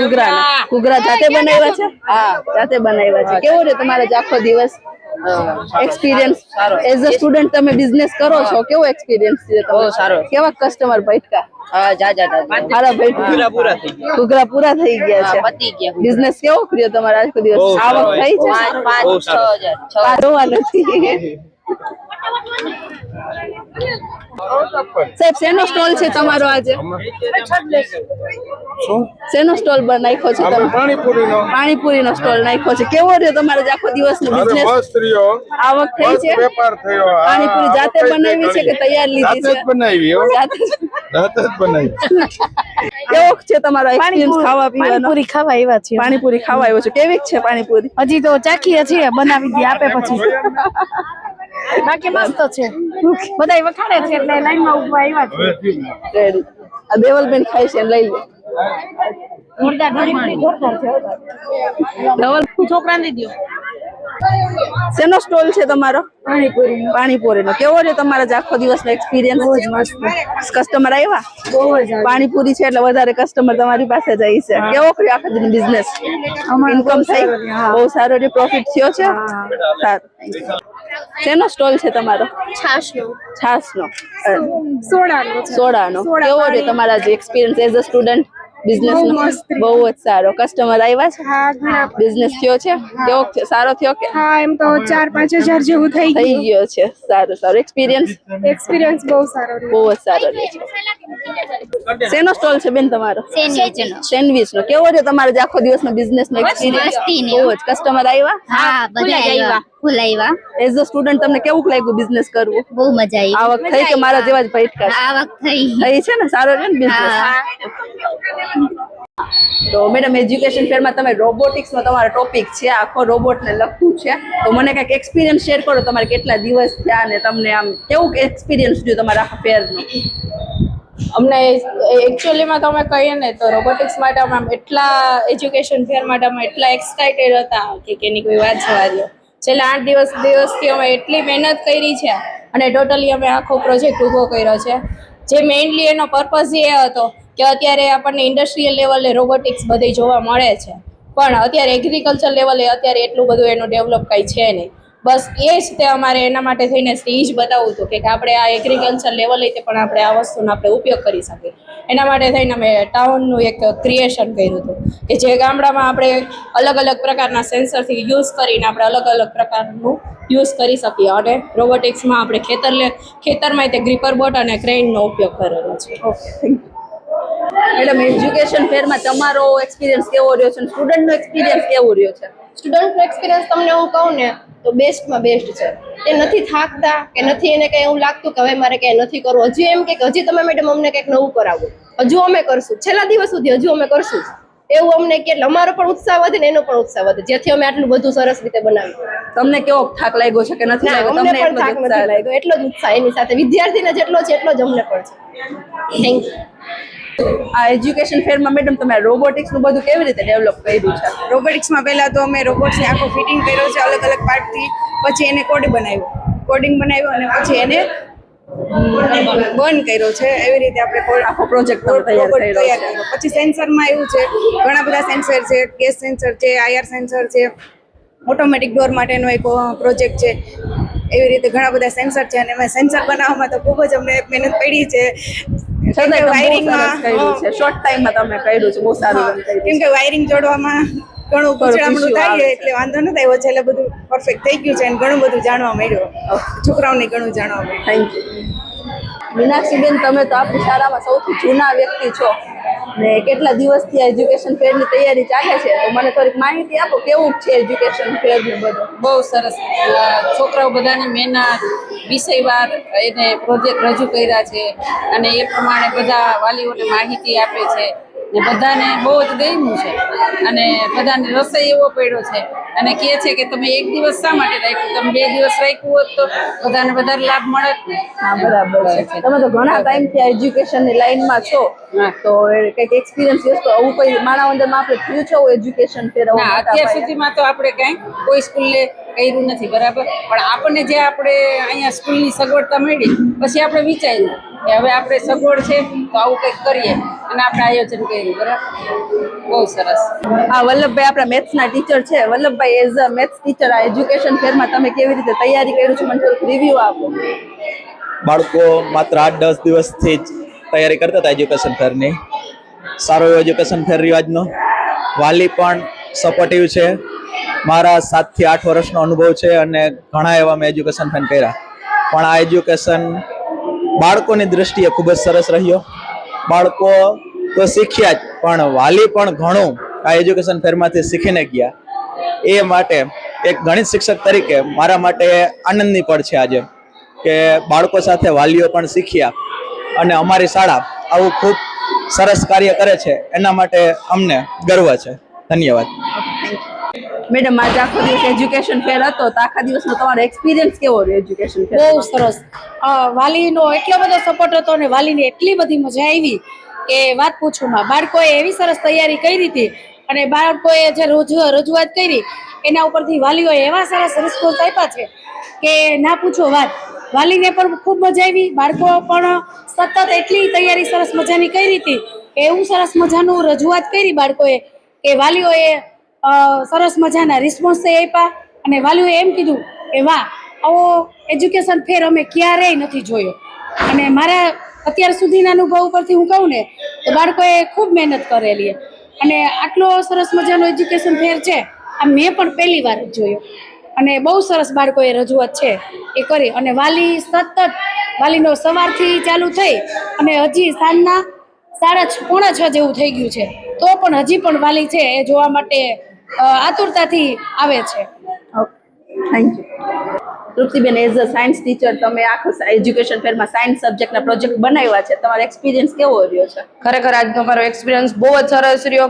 ઘૂઘરા જાતે બનાવ્યા છે? હા, જાતે બનાવ્યા છે. કેવો રહ્યો તમારો આખો દિવસ એક્સપિરિયન્સ? એઝ અ સ્ટુડન્ટ તમે બિઝનેસ કરો છો, કેવો એક્સપિરિયન્સ છે તમારો? સારો. કેવા કસ્ટમર ભટકા? હારા ભટકા. ઘૂઘરા પૂરા થઈ ગયા છે. બિઝનેસ કેવો કર્યો તમારો આખો દિવસ? આવક થઈ છે? 5-6 હજાર નથી. સાહેબ શેનો સ્ટોલ છે તમારો આજે? શેનો સ્ટોલ નાખ્યો છે તમે? પાણીપુરીનો સ્ટોલ નાખ્યો છે. કેવો રહ્યો તમારો આખો દિવસનો બિઝનેસ? આવક થઈ છે? પાણીપુરી જાતે બનાવી છે કે તૈયાર લીધી છે? કેવો છે તમારો એક્સપિરિયન્સ ખાવા પીવાનો?
પાણીપુરી ખાવા આવ્યા છીએ.
પાણીપુરી ખાવા આવ્યો છે. કેવી છે પાણીપુરી?
હજી તો ચાખીએ છીએ, બનાવી દી આપે પછી. બાકી મસ્ત છે. બધા વખાડે છે એટલે લાઈનમાં ઉભા આવ્યા છે.
રેડી. આ દેવલબેન ખાય છે, લઈ લે.
જોરદાર છોકરાને દો.
શેનો સ્ટોલ છે તમારો? પાણીપુરીનો. કેવો રહ્યો તમારો આખો દિવસનો એક્સપિરિયન્સ? કસ્ટમર આવ્યા? પાણીપુરી છે એટલે વધારે કસ્ટમર તમારી પાસે જાય છે. કેવો રહ્યો આખો દિન બિઝનેસ? ઇન્કમ થઈ? બહુ સારો રહ્યો. પ્રોફિટ થયો છે? સારું. શેનો સ્ટોલ છે તમારો? છાશનો. સોડાનો. કેવો રહ્યો તમારા જે experience as a student business? બહુ જ સારો. કસ્ટમર આવ્યા છે? બિઝનેસ થયો છે? કેવો સારો થયો કે?
હા, એમ તો 4-5 હજાર જેવું થઈ
ગયો છે. સારું. એક્સપિરિયન્સ
બહુ સારો રહ્યો.
બહુ જ સારો રહ્યો છે. શેનો સ્ટોલ છે બેન તમારો? સેન્ડવિચ નો. કેવો રહ્યો તમારો આખો દિવસનો બિઝનેસ નો એક્સપિરિયન્સ? બહુ જ. કસ્ટમર આવ્યા?
હા, બધા આવ્યા. ફૂલ આવ્યા.
એઝ અ સ્ટુડન્ટ તમને કેવું લાગ્યું બિઝનેસ કરવું?
બહુ મજા આવી.
આવક થઈ કે મારા જેવા જ ભટકા?
આવક થઈ
છે ને? સારો રહ્યો ને બિઝનેસ? તો મેડમ એજ્યુકેશન ફેરમાં તમે રોબોટિક્સનો તમારો ટોપિક છે, આખો રોબોટને લગતું છે, તો મને કંઈક એક્સપિરિયન્સ શેર કરો. તમારે કેટલા દિવસ થયા અને તમને આમ કેવું એક્સપિરિયન્સ થયું તમારા આખા ફેરનો?
અમને એકચ્યુઅલીમાં તમે કહીએ ને તો રોબોટિક્સ માટે અમે એટલા એજ્યુકેશન ફેર માટે અમે એટલા એક્સાઇટેડ હતા કે એની કોઈ વાત જવા દો. છેલ્લા 8 દિવસથી અમે એટલી મહેનત કરી છે અને ટોટલી અમે આખો પ્રોજેક્ટ ઊભો કર્યો છે. જે મેઇનલી એનો પર્પઝ એ હતો કે અત્યારે આપણને ઇન્ડસ્ટ્રીયલ લેવલે રોબોટિક્સ બધી જોવા મળે છે, પણ અત્યારે એગ્રીકલ્ચર લેવલે અત્યારે એટલું બધું એનું ડેવલપ કાંઈ છે નહીં. બસ એ જ તે અમારે એના માટે થઈને એ જ બતાવવું હતું કે આપણે આ એગ્રીકલ્ચર લેવલે પણ આપણે આ વસ્તુનો આપણે ઉપયોગ કરી શકીએ. એના માટે થઈને અમે ટાઉનનું એક ક્રિએશન કર્યું હતું કે જે ગામડામાં આપણે અલગ અલગ પ્રકારના સેન્સરથી યુઝ કરીને આપણે અલગ અલગ પ્રકારનું યુઝ કરી શકીએ. અને રોબોટિક્સમાં આપણે ખેતરમાં તે ગ્રીપર બોટ અને ક્રેઇનનો ઉપયોગ કરેલો છે.
Okay, thank you. Madam, education ફેરમાં તમારો એક્સપિરિયન્સ કેવો રહ્યો છે? સ્ટુડન્ટનો એક્સપિરિયન્સ કેવો રહ્યો છે?
સ્ટુડન્ટનો એક્સપિરિયન્સ તમને હું કહું ને તો બેસ્ટમાં બેસ્ટ છે. એ નથી થાકતા કે નથી એને કંઈ એવું લાગતું કે હવે મારે કંઈ નથી કરવું. હજી એમ કે હજી તમે મેડમ અમને કંઈક નવું કરાવો, હજુ અમે કરશું, છેલ્લા દિવસ સુધી હજુ અમે કરશું એવું અમને કે અમારો પણ ઉત્સાહ વધે ને એનો પણ ઉત્સાહ વધે, જેથી અમે આટલું બધું સરસ રીતે બનાવ્યું.
તમને કેવો થાક લાગ્યો છે કે નથી લાગ્યો?
અમને પણ થાક નથી લાગ્યો, એટલો જ ઉત્સાહ એની સાથે વિદ્યાર્થીને જેટલો છે એટલો જ અમને પણ છે. Thank you.
આ એજ્યુકેશન ફેરમાં મેડમ તમે રોબોટિક્સનું બધું કેવી રીતે ડેવલપ કર્યું છે?
રોબોટિક્સમાં પહેલાં તો અમે રોબોટ્સને આખો ફિટિંગ કર્યો છે અલગ અલગ પાર્ટથી, પછી એને કોડિંગ બનાવ્યો અને પછી એને બંધ કર્યો છે. એવી રીતે આપણે
આખો પ્રોજેક્ટ તૈયાર કર્યો.
પછી સેન્સરમાં એવું છે, ઘણા બધા સેન્સર છે, ગેસ સેન્સર છે, IR સેન્સર છે, ઓટોમેટિક ડોર માટેનો એક પ્રોજેક્ટ છે. એવી રીતે ઘણા બધા સેન્સર છે અને એમાં સેન્સર બનાવવામાં તો ખૂબ જ અમને મહેનત પડી છે.
શોર્ટ ટાઈમમાં તમે કર્યું છે, બહુ સારું.
કેમ કે વાયરિંગ જોડવામાં ઘણું ગૂંચળામણું થાય એટલે વાંધો નથી આવ્યો છે, એટલે બધું પરફેક્ટ થઈ ગયું છે અને ઘણું બધું જાણવા મળ્યું, છોકરાઓને ઘણું જાણવા મળ્યું.
Thank you. મીનાક્ષીબેન, તમે તો આપણી શાળામાં સૌથી જૂના વ્યક્તિ છો ને કેટલા દિવસથી આ એજ્યુકેશન ફેરની તૈયારી ચાલે છે, તો મને થોડીક માહિતી આપો, કેવું છે એજ્યુકેશન ફેર ને બધું?
બહુ સરસ. છોકરાઓ બધાની મહેનત, વિષયવાર એને પ્રોજેક્ટ રજૂ કર્યા છે અને એ પ્રમાણે બધા વાલીઓને માહિતી આપે છે ને બધાને બહુ જ ગમ્યું છે અને બધાને રસોઈ એવો પડ્યો છે અને કહે છે કે તમે એક દિવસ શા માટે રાખ્યું, તમે 2 દિવસ રાખ્યું હોત તો બધાને વધારે લાભ મળત ને.
હા, બરાબર છે. તમે તો ઘણા ટાઈમથી આ એજ્યુકેશનની લાઈનમાં છો, તો કંઈક એક્સપિરિયન્સ છે તો આવું કોઈ માણાવદરમાં આપણે થયું છે એજ્યુકેશન ફેર?
અત્યાર સુધીમાં તો આપણે કોઈ સ્કૂલે કર્યું નથી, બરાબર, પણ આપણને જે આપણે અહીંયા સ્કૂલની સગવડતા મળી પછી આપણે વિચાર્યું કે હવે આપણે સગવડ છે તો આવું કંઈક કરીએ અને આપણે આયોજન કર્યું. બરાબર, બહુ સરસ.
આ વલ્લભભાઈ આપણા મેથ્સના ટીચર છે. Vallabhbhai, as a maths teacher આ એજ્યુકેશન ફેરમાં તમે કેવી રીતે તૈયારી કર્યું છે, મને થોડુંક રિવ્યુ આપો.
બાળકો માત્ર 8-10 દિવસથી જ તૈયારી કરતા હતા એજ્યુકેશન ફેરની. સારો એવો એજ્યુકેશન ફેર રહ્યો આજનો. વાલી પણ સપોર્ટિવ છે. મારા 7 થી 8 વર્ષનો અનુભવ છે અને ઘણા એવા મેં એજ્યુકેશન ફેર કર્યા, પણ આ એજ્યુકેશન બાળકોની દ્રષ્ટિએ ખૂબ જ સરસ રહ્યો. બાળકો તો શીખ્યા જ, પણ વાલી પણ ઘણું આ એજ્યુકેશન ફેરમાંથી શીખીને ગયા. એ માટે એક ગણિત શિક્ષક તરીકે મારા માટે આનંદની પળ છે આજે કે બાળકો સાથે વાલીઓ પણ શીખ્યા અને અમારી શાળા આવું ખૂબ સરસ કાર્ય કરે છે, એના માટે અમને ગર્વ છે. ધન્યવાદ.
મેડમ, આજે આખો દિવસ એજ્યુકેશન ફેર હતો, તો આખા દિવસનો તમારો એક્સપિરિયન્સ કેવો રહ્યો એજ્યુકેશન ફેર?
બહુ સરસ. વાલીનો એટલો બધો સપોર્ટ હતો અને વાલીને એટલી બધી મજા આવી કે વાત પૂછોમાં. બાળકોએ એવી સરસ તૈયારી કરી હતી અને બાળકોએ જે રજૂઆત કરી એના ઉપરથી વાલીઓએ એવા સરસ રિસ્પોન્સ આપ્યા છે કે ના પૂછો વાત. વાલીને પણ ખૂબ મજા આવી, બાળકો પણ સતત એટલી તૈયારી સરસ મજાની કરી હતી કે એવું સરસ મજાનું રજૂઆત કરી બાળકોએ કે વાલીઓએ સરસ મજાના રિસ્પોન્સ આપ્યા અને વાલીઓએ એમ કીધું કે વાહ, આવો એજ્યુકેશન ફેર અમે ક્યારેય નથી જોયો. અને મારા અત્યાર સુધીના અનુભવ ઉપરથી હું કહું ને તો બાળકોએ ખૂબ મહેનત કરેલી અને આટલો સરસ મજાનો એજ્યુકેશન ફેર છે આ મેં પણ પહેલી વાર જ જોયો અને બહુ સરસ બાળકોએ રજૂઆત છે એ કરી. અને વાલી સતત વાલીનો સવારથી ચાલુ થઈ અને હજી સાંજના 5:30-6 જેવું થઈ ગયું છે, તો પણ હજી પણ વાલી છે એ જોવા માટે આતુરતાથી આવે છે.
Thank you. Triptiben, as a science teacher તમે આખો એજ્યુકેશન ફેરમાં સાયન્સ સબ્જેક્ટના પ્રોજેક્ટ બનાવ્યા છે, તમારો એક્સપિરિયન્સ કેવો રહ્યો છે?
ખરેખર આજનો મારો એક્સપિરિયન્સ બહુ જ સરસ રહ્યો.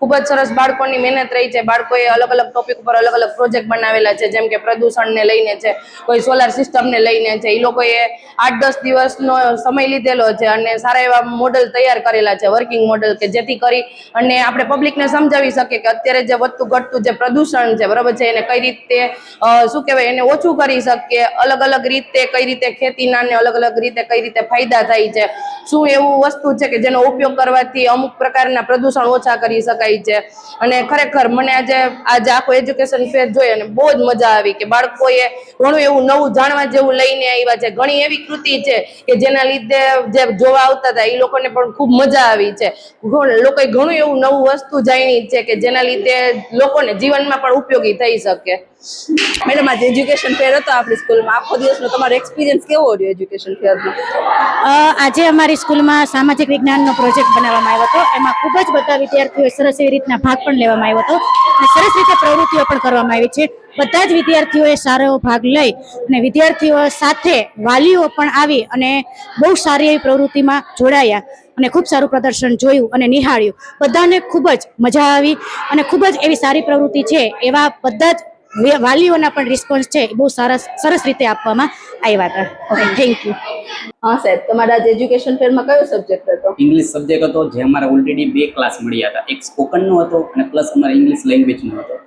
ખૂબ જ સરસ બાળકોની મહેનત રહી છે. બાળકોએ અલગ અલગ ટોપિક ઉપર અલગ અલગ પ્રોજેક્ટ બનાવેલા છે, જેમ કે પ્રદૂષણને લઈને છે, કોઈ સોલાર સિસ્ટમને લઈને છે. એ લોકોએ 8-10 દિવસનો સમય લીધેલો છે અને સારા એવા મોડલ તૈયાર કરેલા છે, વર્કિંગ મોડલ, કે જેથી કરી અને આપણે પબ્લિકને સમજાવી શકીએ કે અત્યારે જે વધતું ઘટતું જે પ્રદૂષણ છે, બરાબર છે, એને કઈ રીતે શું કહેવાય એને ઓછું કરી શકીએ, અલગ અલગ રીતે કઈ રીતે ખેતીના ને અલગ અલગ રીતે કઈ રીતે ફાયદા થાય છે, શું એવું વસ્તુ છે કે જેનો ઉપયોગ કરવાથી અમુક પ્રકારના પ્રદૂષણ ઓછા કરી શકાય છે. અને ખરેખર મને આજે આખો એજ્યુકેશન ફેર જોઈ અને બહુ જ મજા આવી કે બાળકોએ ઘણું એવું નવું જાણવા જેવું લઈને આવ્યા છે. ઘણી એવી કૃતિ છે કે જેના લીધે જે જોવા આવતા હતા એ લોકોને પણ ખૂબ મજા આવી છે. લોકોએ ઘણું એવું નવું વસ્તુ જાણી છે કે જેના લીધે લોકોને જીવનમાં પણ ઉપયોગી થઈ શકે.
મેડમ, આજે એજ્યુકેશન ફેર હતો આપણી સ્કૂલમાં, આખો દિવસનો તમારો એક્સપિરિયન્સ કેવો રહ્યો એજ્યુકેશન ફેરનો?
આજે અમારી સ્કૂલમાં સામાજિક વિજ્ઞાનનો પ્રોજેક્ટ બનાવવામાં આવ્યો હતો. એમાં ખૂબ જ બધા વિદ્યાર્થીઓએ સરસ એવી રીતના ભાગ પણ લેવામાં આવ્યો હતો અને સરસ રીતે પ્રવૃત્તિઓ પણ કરવામાં આવી છે. બધા જ વિદ્યાર્થીઓએ સારો એવો ભાગ લઈ અને વિદ્યાર્થીઓ સાથે વાલીઓ પણ આવી અને બહુ સારી એવી પ્રવૃત્તિમાં જોડાયા અને ખૂબ સારું પ્રદર્શન જોયું અને નિહાળ્યું. બધાને ખૂબ જ મજા આવી અને ખૂબ જ એવી સારી પ્રવૃત્તિ છે. એવા બધા જ વાલીઓના પણ રિસ્પોન્સ છે એ બહુ સરસ રીતે આપવામાં આવ્યા હતા. Okay, thank you.
હા સાહેબ, તમારા આજે એજ્યુકેશન ફેરમાં કયો સબ્જેક્ટ હતો?
ઇંગ્લિશ સબ્જેક્ટ હતો, જે અમારા ઓલરેડી 2 ક્લાસ મળ્યા હતા. એક સ્પોકનનો હતો અને પ્લસ અમારા ઇંગ્લિશ લેંગ્વેજનો હતો.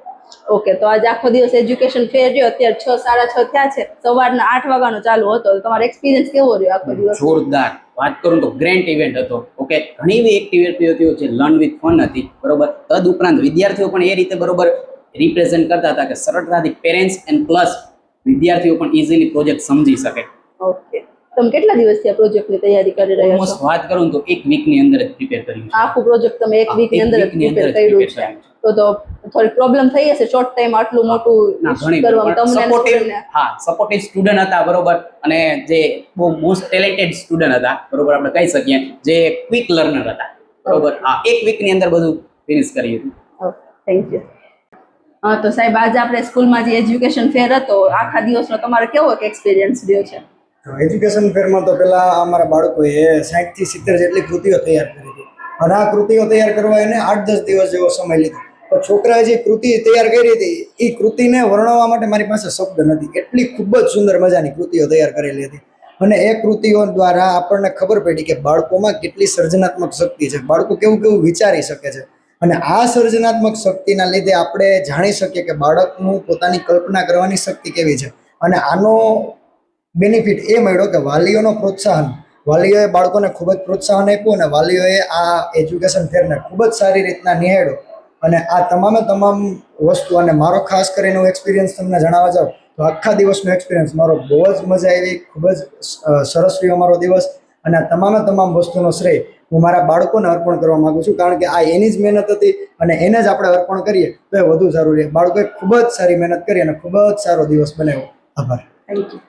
ઓકે, તો આજે આખો દિવસ એજ્યુકેશન ફેર રહ્યો, અત્યારે 6:30 થયા છે, સવારના 8 વાગ્યાનો ચાલુ હતો. તમારો એક્સપિરિયન્સ કેવો રહ્યો આખો દિવસ?
જોરદાર. વાત કરું તો ગ્રેન્ડ ઇવેન્ટ હતો. ઓકે, ઘણી એવી એક્ટિવિટીઓ છે, લર્ન વિથ ફન હતી, બરોબર. તદ ઉપરાંત વિદ્યાર્થીઓ પણ એ રીતે બરોબર રિપ્રેઝેન્ટ કરતા હતા કે સરળતાથી પેરેન્ટ્સ એન્ડ પ્લસ વિદ્યાર્થીઓ પણ ઇઝીલી પ્રોજેક્ટ સમજી શકે.
ઓકે, તમે કેટલા દિવસથી આ પ્રોજેક્ટની તૈયારી કરી રહ્યા છો?
વાત કરું તો 1 વીકની અંદર જ પ્રિપેર કર્યું છે.
આખું પ્રોજેક્ટ તમે 1 વીકની અંદર જ પ્રિપેર કર્યું છે? તો થોડી પ્રોબ્લેમ થઈ હશે શોર્ટ ટાઈમ આટલું મોટું કરવામાં તમને?
હા, સપોર્ટિવ સ્ટુડન્ટ હતા, બરોબર. અને જે બહુ મોસ્ટ ટેલેન્ટેડ સ્ટુડન્ટ હતા, બરોબર, આપણે કહી શકીએ, જે ક્વિક લર્નર હતા, બરોબર. હા, 1 વીકની અંદર બધું ફિનિશ કર્યું હતું.
Okay, thank you. હા, તો સાહેબ આજે આપણે સ્કૂલમાં જે એજ્યુકેશન ફેર હતો, આખા દિવસનો તમારો કેવો એક્સપિરિયન્સ રહ્યો છે?
એજ્યુકેશન ફેરમાં તો પહેલા અમારા બાળકોએ 60 થી 70 જેટલી કૃતિઓ તૈયાર કરી હતી અને આ કૃતિઓ તૈયાર કરવા એને 8-10 દિવસ જેવો સમય લીધો. તો છોકરાએ જે કૃતિ તૈયાર કરી હતી એ કૃતિને વર્ણવવા માટે મારી પાસે શબ્દ નથી. એટલી ખૂબ જ સુંદર મજાની કૃતિઓ તૈયાર કરેલી હતી અને એ કૃતિઓ દ્વારા આપણને ખબર પડી કે બાળકોમાં કેટલી સર્જનાત્મક શક્તિ છે, બાળકો કેવું કેવું વિચારી શકે છે. અને આ સર્જનાત્મક શક્તિના લીધે આપણે જાણી શકીએ કે બાળકનું પોતાની કલ્પના કરવાની શક્તિ કેવી છે. અને આનો બેનિફિટ એ મળ્યો કે વાલીઓનો પ્રોત્સાહન, વાલીઓએ બાળકોને ખૂબ જ પ્રોત્સાહન આપ્યું અને વાલીઓએ આ એજ્યુકેશન ફેરને ખૂબ જ સારી રીતના નિહાળ્યો. અને આ તમામ વસ્તુ, અને મારો ખાસ કરીને હું એક્સપિરિયન્સ તમને જણાવવા જાઉં તો આખા દિવસનો એક્સપિરિયન્સ મારો બહુ જ મજા આવી, ખૂબ જ સરસ રહ્યો મારો દિવસ. અને આ તમામ વસ્તુનો શ્રેય હું મારા બાળકોને અર્પણ કરવા માંગુ છું, કારણ કે આ એની જ મહેનત હતી અને એને જ આપણે અર્પણ કરીએ તો એ વધુ સારું રહે. બાળકોએ ખૂબ જ સારી મહેનત કરી અને ખૂબ જ સારો દિવસ બનાવ્યો. આભાર.
Thank you.